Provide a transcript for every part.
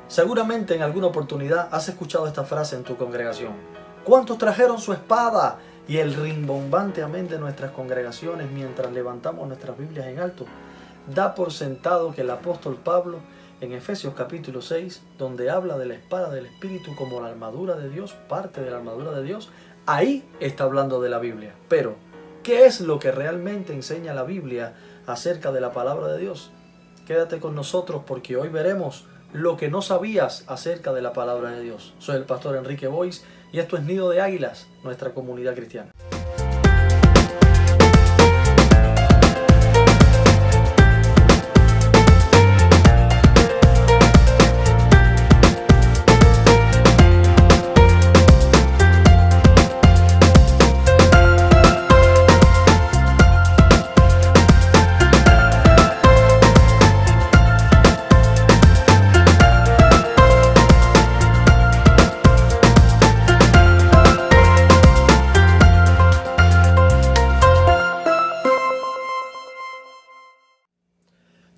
Seguramente en alguna oportunidad has escuchado esta frase en tu congregación. ¿Cuántos trajeron su espada? Y el rimbombante amén de nuestras congregaciones mientras levantamos nuestras Biblias en alto da por sentado que el apóstol Pablo en Efesios capítulo 6, donde habla de la espada del Espíritu como la armadura de Dios, parte de la armadura de Dios, ahí está hablando de la Biblia. Pero, ¿qué es lo que realmente enseña la Biblia acerca de la palabra de Dios? Quédate con nosotros porque hoy veremos lo que no sabías acerca de la palabra de Dios. Soy el pastor Enrique Boyce y esto es Nido de Águilas, nuestra comunidad cristiana.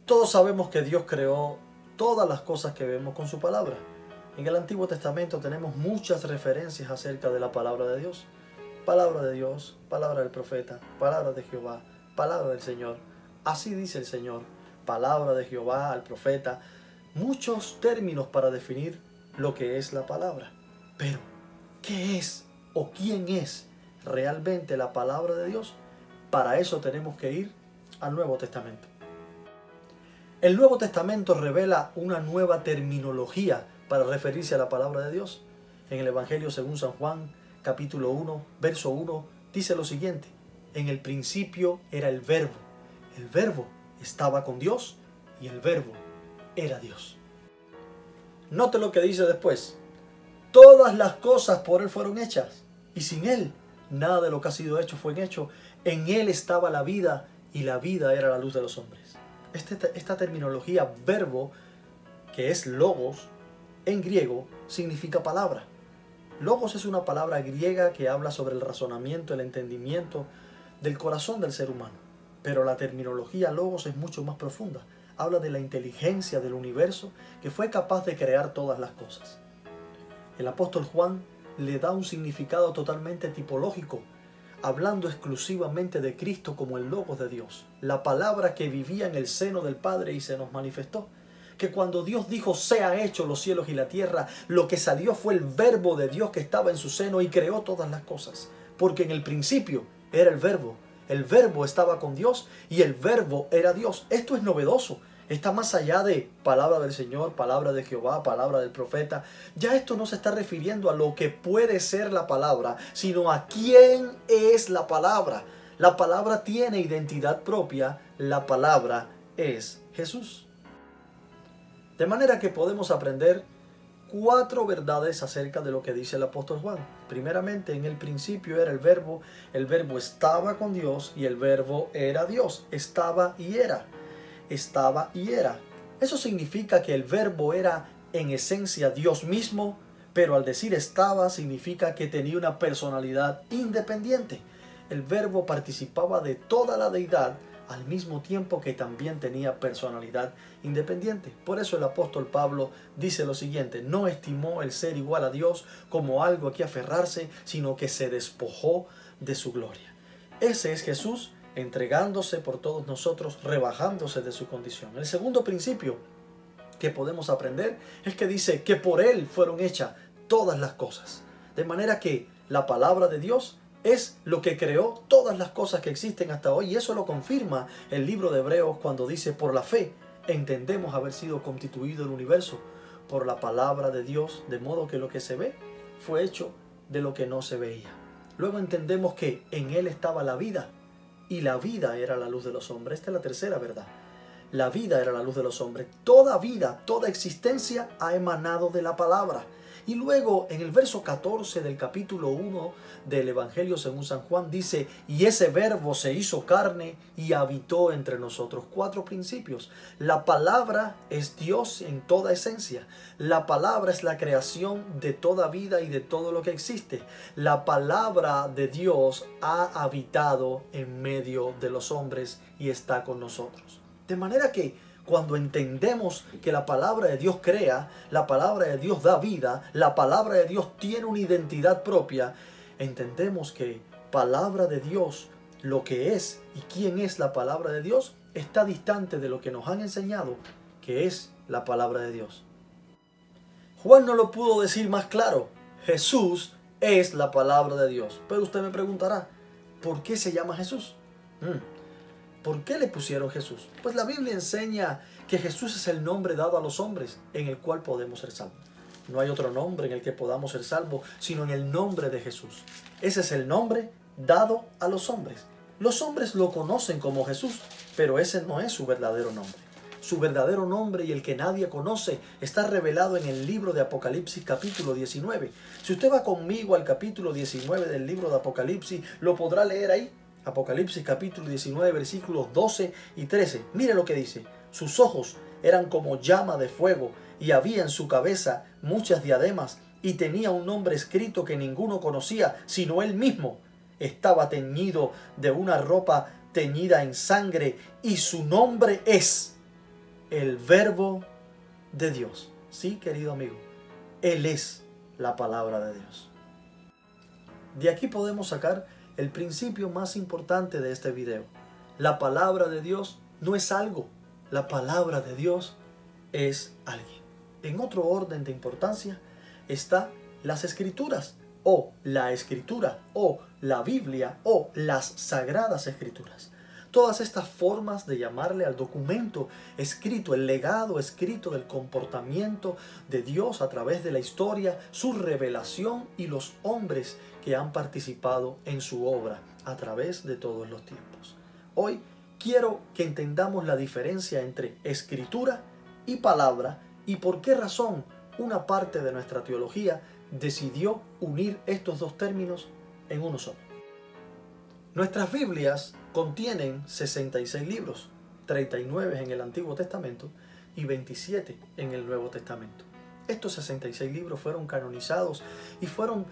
Todos sabemos que Dios creó todas las cosas que vemos con su palabra. En el Antiguo Testamento tenemos muchas referencias acerca de la palabra de Dios. Palabra de Dios, palabra del profeta, palabra de Jehová, palabra del Señor. Así dice el Señor, palabra de Jehová al profeta. Muchos términos para definir lo que es la palabra. Pero, ¿qué es o quién es realmente la palabra de Dios? Para eso tenemos que ir al Nuevo Testamento. El Nuevo Testamento revela una nueva terminología para referirse a la palabra de Dios. En el Evangelio según San Juan, capítulo 1, verso 1, dice lo siguiente: en el principio era el Verbo estaba con Dios y el Verbo era Dios. Note lo que dice después: todas las cosas por Él fueron hechas, y sin Él nada de lo que ha sido hecho fue hecho. En Él estaba la vida, y la vida era la luz de los hombres. Esta terminología verbo, que es logos, en griego, significa palabra. Logos es una palabra griega que habla sobre el razonamiento, el entendimiento del corazón del ser humano. Pero la terminología logos es mucho más profunda. Habla de la inteligencia del universo que fue capaz de crear todas las cosas. El apóstol Juan le da un significado totalmente tipológico, hablando exclusivamente de Cristo como el Logos de Dios, la palabra que vivía en el seno del Padre y se nos manifestó. Que cuando Dios dijo sea hecho los cielos y la tierra, lo que salió fue el Verbo de Dios que estaba en su seno y creó todas las cosas. Porque en el principio era el Verbo estaba con Dios y el Verbo era Dios. Esto es novedoso. Está más allá de palabra del Señor, palabra de Jehová, palabra del profeta. Ya esto no se está refiriendo a lo que puede ser la palabra, sino a quién es la palabra. La palabra tiene identidad propia, la palabra es Jesús. De manera que podemos aprender 4 verdades acerca de lo que dice el apóstol Juan. Primeramente, en el principio era el Verbo estaba con Dios y el Verbo era Dios. Estaba y era. Eso significa que el Verbo era en esencia Dios mismo, pero al decir estaba significa que tenía una personalidad independiente. El Verbo participaba de toda la deidad al mismo tiempo que también tenía personalidad independiente. Por eso el apóstol Pablo dice lo siguiente: no estimó el ser igual a Dios como algo a que aferrarse, sino que se despojó de su gloria. Ese es Jesús, entregándose por todos nosotros, rebajándose de su condición. El segundo principio que podemos aprender es que dice que por Él fueron hechas todas las cosas. De manera que la palabra de Dios es lo que creó todas las cosas que existen hasta hoy. Y eso lo confirma el libro de Hebreos cuando dice: por la fe entendemos haber sido constituido el universo por la palabra de Dios, de modo que lo que se ve fue hecho de lo que no se veía. Luego entendemos que en Él estaba la vida, y la vida era la luz de los hombres. Esta es la tercera verdad. La vida era la luz de los hombres. Toda vida, toda existencia ha emanado de la palabra. Y luego en el verso 14 del capítulo 1 del Evangelio según San Juan dice: y ese Verbo se hizo carne y habitó entre nosotros. 4 principios. La palabra es Dios en toda esencia. La palabra es la creación de toda vida y de todo lo que existe. La palabra de Dios ha habitado en medio de los hombres y está con nosotros. De manera que Cuando entendemos que la palabra de Dios crea, la palabra de Dios da vida, la palabra de Dios tiene una identidad propia, entendemos que palabra de Dios, lo que es y quién es la palabra de Dios, está distante de lo que nos han enseñado, que es la palabra de Dios. Juan no lo pudo decir más claro. Jesús es la palabra de Dios. Pero usted me preguntará, ¿por qué se llama Jesús? ¿Por qué le pusieron Jesús? Pues la Biblia enseña que Jesús es el nombre dado a los hombres en el cual podemos ser salvos. No hay otro nombre en el que podamos ser salvos, sino en el nombre de Jesús. Ese es el nombre dado a los hombres. Los hombres lo conocen como Jesús, pero ese no es su verdadero nombre. Su verdadero nombre, y el que nadie conoce, está revelado en el libro de Apocalipsis capítulo 19. Si usted va conmigo al capítulo 19 del libro de Apocalipsis, lo podrá leer ahí. Apocalipsis capítulo 19 versículos 12 y 13. Mire lo que dice. Sus ojos eran como llama de fuego y había en su cabeza muchas diademas y tenía un nombre escrito que ninguno conocía sino él mismo. Estaba teñido de una ropa teñida en sangre y su nombre es el Verbo de Dios. Sí, querido amigo, Él es la palabra de Dios. De aquí podemos sacar el principio más importante de este video. La palabra de Dios no es algo. La palabra de Dios es alguien. En otro orden de importancia está las Escrituras, o la Escritura, o la Biblia, o las Sagradas Escrituras. Todas estas formas de llamarle al documento escrito, el legado escrito del comportamiento de Dios a través de la historia, su revelación y los hombres que han participado en su obra a través de todos los tiempos. Hoy quiero que entendamos la diferencia entre escritura y palabra y por qué razón una parte de nuestra teología decidió unir estos dos términos en uno solo. Nuestras Biblias contienen 66 libros, 39 en el Antiguo Testamento y 27 en el Nuevo Testamento. Estos 66 libros fueron canonizados y fueron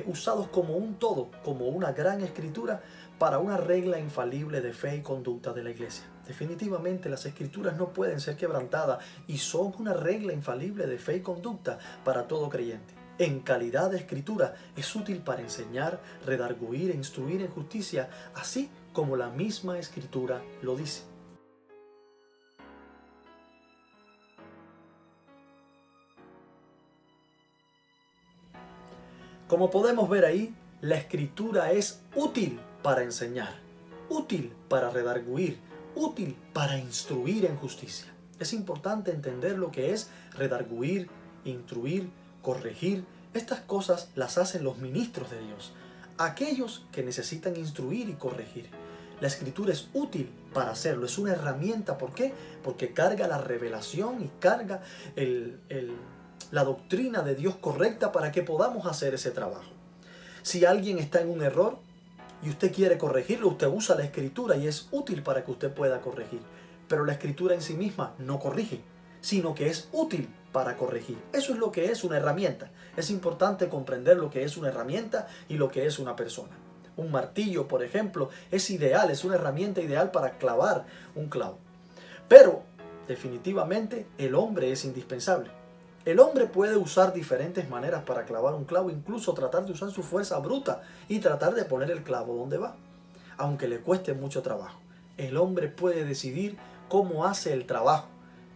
usados como un todo, como una gran escritura para una regla infalible de fe y conducta de la Iglesia. Definitivamente las Escrituras no pueden ser quebrantadas y son una regla infalible de fe y conducta para todo creyente. En calidad de escritura es útil para enseñar, redarguir e instruir en justicia, así como la misma escritura lo dice. Como podemos ver ahí, la escritura es útil para enseñar, útil para redarguir, útil para instruir en justicia. Es importante entender lo que es redarguir, instruir, corregir. Estas cosas las hacen los ministros de Dios, aquellos que necesitan instruir y corregir. La escritura es útil para hacerlo, es una herramienta. ¿Por qué? Porque carga la revelación y carga la doctrina de Dios correcta para que podamos hacer ese trabajo. Si alguien está en un error y usted quiere corregirlo, usted usa la escritura y es útil para que usted pueda corregir. Pero la escritura en sí misma no corrige, sino que es útil para corregir. Eso es lo que es una herramienta. Es importante comprender lo que es una herramienta y lo que es una persona. Un martillo, por ejemplo, es ideal, es una herramienta ideal para clavar un clavo. Pero, definitivamente, el hombre es indispensable. El hombre puede usar diferentes maneras para clavar un clavo, incluso tratar de usar su fuerza bruta y tratar de poner el clavo donde va, aunque le cueste mucho trabajo. El hombre puede decidir cómo hace el trabajo,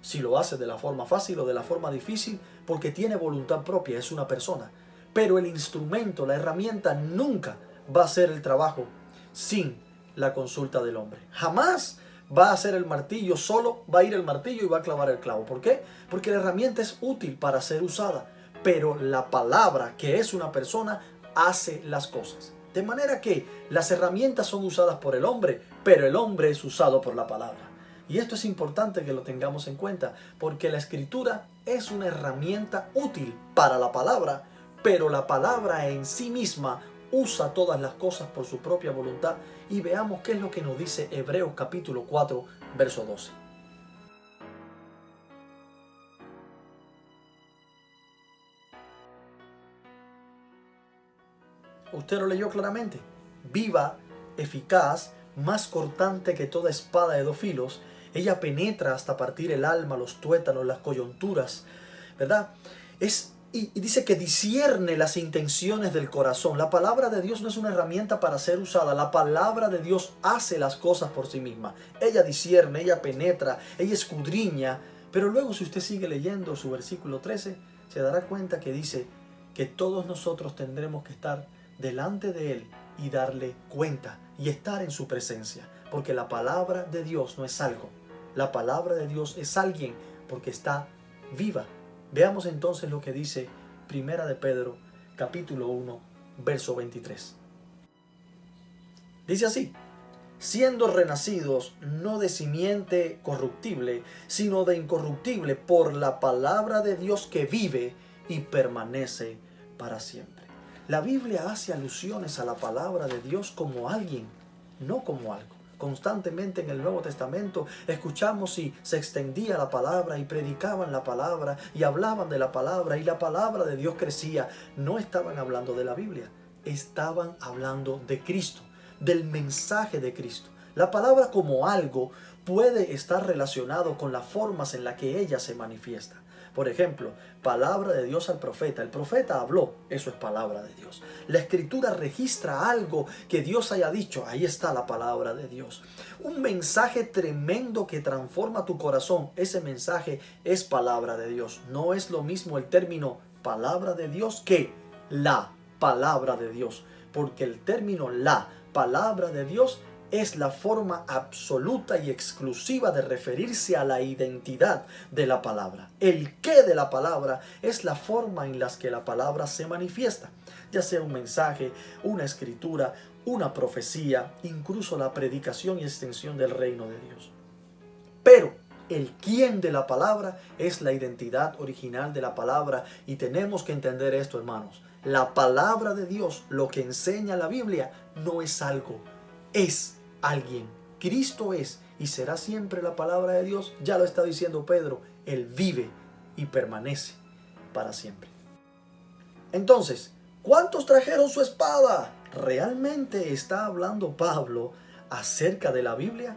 si lo hace de la forma fácil o de la forma difícil, porque tiene voluntad propia, es una persona. Pero el instrumento, la herramienta, nunca va a hacer el trabajo sin la consulta del hombre. Jamás va a hacer el martillo solo, va a ir el martillo y va a clavar el clavo. ¿Por qué? Porque la herramienta es útil para ser usada, pero la palabra, que es una persona, hace las cosas. De manera que las herramientas son usadas por el hombre, pero el hombre es usado por la palabra. Y esto es importante que lo tengamos en cuenta, porque la escritura es una herramienta útil para la palabra, pero la palabra en sí misma usa todas las cosas por su propia voluntad. Y veamos qué es lo que nos dice Hebreos capítulo 4, verso 12. Usted lo leyó claramente. Viva, eficaz, más cortante que toda espada de dos filos, Ella penetra hasta partir el alma, los tuétanos, las coyunturas, ¿verdad? Y dice que discierne las intenciones del corazón. La palabra de Dios no es una herramienta para ser usada. La palabra de Dios hace las cosas por sí misma. Ella discierne, ella penetra, ella escudriña. Pero luego, si usted sigue leyendo su versículo 13, se dará cuenta que dice que todos nosotros tendremos que estar delante de Él y darle cuenta y estar en su presencia. Porque la palabra de Dios no es algo. La palabra de Dios es alguien porque está viva. Veamos entonces lo que dice Primera de Pedro, capítulo 1, verso 23. Dice así: siendo renacidos no de simiente corruptible, sino de incorruptible, por la palabra de Dios que vive y permanece para siempre. La Biblia hace alusiones a la palabra de Dios como alguien, no como algo. Constantemente en el Nuevo Testamento escuchamos si se extendía la palabra y predicaban la palabra y hablaban de la palabra y la palabra de Dios crecía. No estaban hablando de la Biblia, estaban hablando de Cristo, del mensaje de Cristo. La palabra como algo puede estar relacionado con las formas en las que ella se manifiesta. Por ejemplo, palabra de Dios al profeta. El profeta habló, eso es palabra de Dios. La escritura registra algo que Dios haya dicho, ahí está la palabra de Dios. Un mensaje tremendo que transforma tu corazón, ese mensaje es palabra de Dios. No es lo mismo el término palabra de Dios que la palabra de Dios, porque el término la palabra de Dios es la forma absoluta y exclusiva de referirse a la identidad de la palabra. El qué de la palabra es la forma en la que la palabra se manifiesta, ya sea un mensaje, una escritura, una profecía, incluso la predicación y extensión del reino de Dios. Pero el quién de la palabra es la identidad original de la palabra, y tenemos que entender esto, hermanos. La palabra de Dios, lo que enseña la Biblia, no es algo, es alguien. Cristo es y será siempre la palabra de Dios. Ya lo está diciendo Pedro, Él vive y permanece para siempre. Entonces, ¿cuántos trajeron su espada? ¿Realmente está hablando Pablo acerca de la Biblia?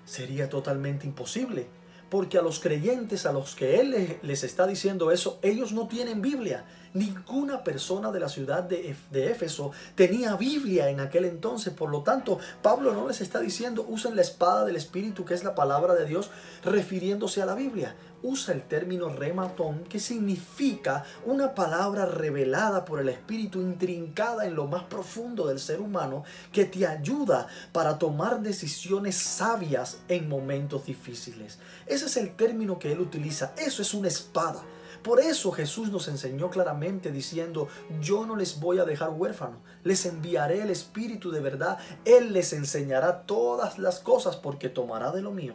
Sería totalmente imposible, porque a los creyentes a los que él les está diciendo eso, ellos no tienen Biblia. Ninguna persona de la ciudad de Éfeso tenía Biblia en aquel entonces. Por lo tanto, Pablo no les está diciendo usen la espada del Espíritu, que es la palabra de Dios, refiriéndose a la Biblia. Usa el término rematón, que significa una palabra revelada por el Espíritu, intrincada en lo más profundo del ser humano, que te ayuda para tomar decisiones sabias en momentos difíciles. Ese es el término que él utiliza. Eso es una espada. Por eso Jesús nos enseñó claramente diciendo: yo no les voy a dejar huérfanos, les enviaré el Espíritu de verdad. Él les enseñará todas las cosas, porque tomará de lo mío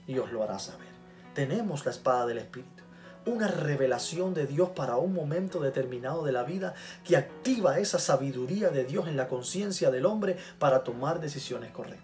y os lo hará saber. Tenemos la espada del Espíritu, una revelación de Dios para un momento determinado de la vida, que activa esa sabiduría de Dios en la conciencia del hombre para tomar decisiones correctas.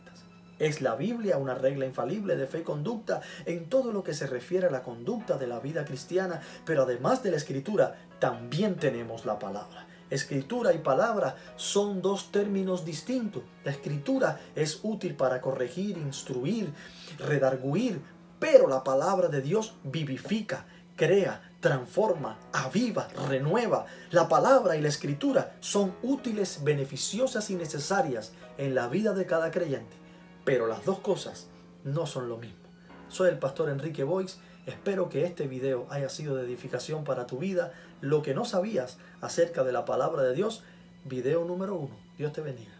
¿Es la Biblia una regla infalible de fe y conducta en todo lo que se refiere a la conducta de la vida cristiana? Pero además de la Escritura, también tenemos la palabra. Escritura y palabra son dos términos distintos. La Escritura es útil para corregir, instruir, redarguir, pero la palabra de Dios vivifica, crea, transforma, aviva, renueva. La palabra y la Escritura son útiles, beneficiosas y necesarias en la vida de cada creyente. Pero las dos cosas no son lo mismo. Soy el pastor Enrique Boix. Espero que este video haya sido de edificación para tu vida. Lo que no sabías acerca de la palabra de Dios, video número 1. Dios te bendiga.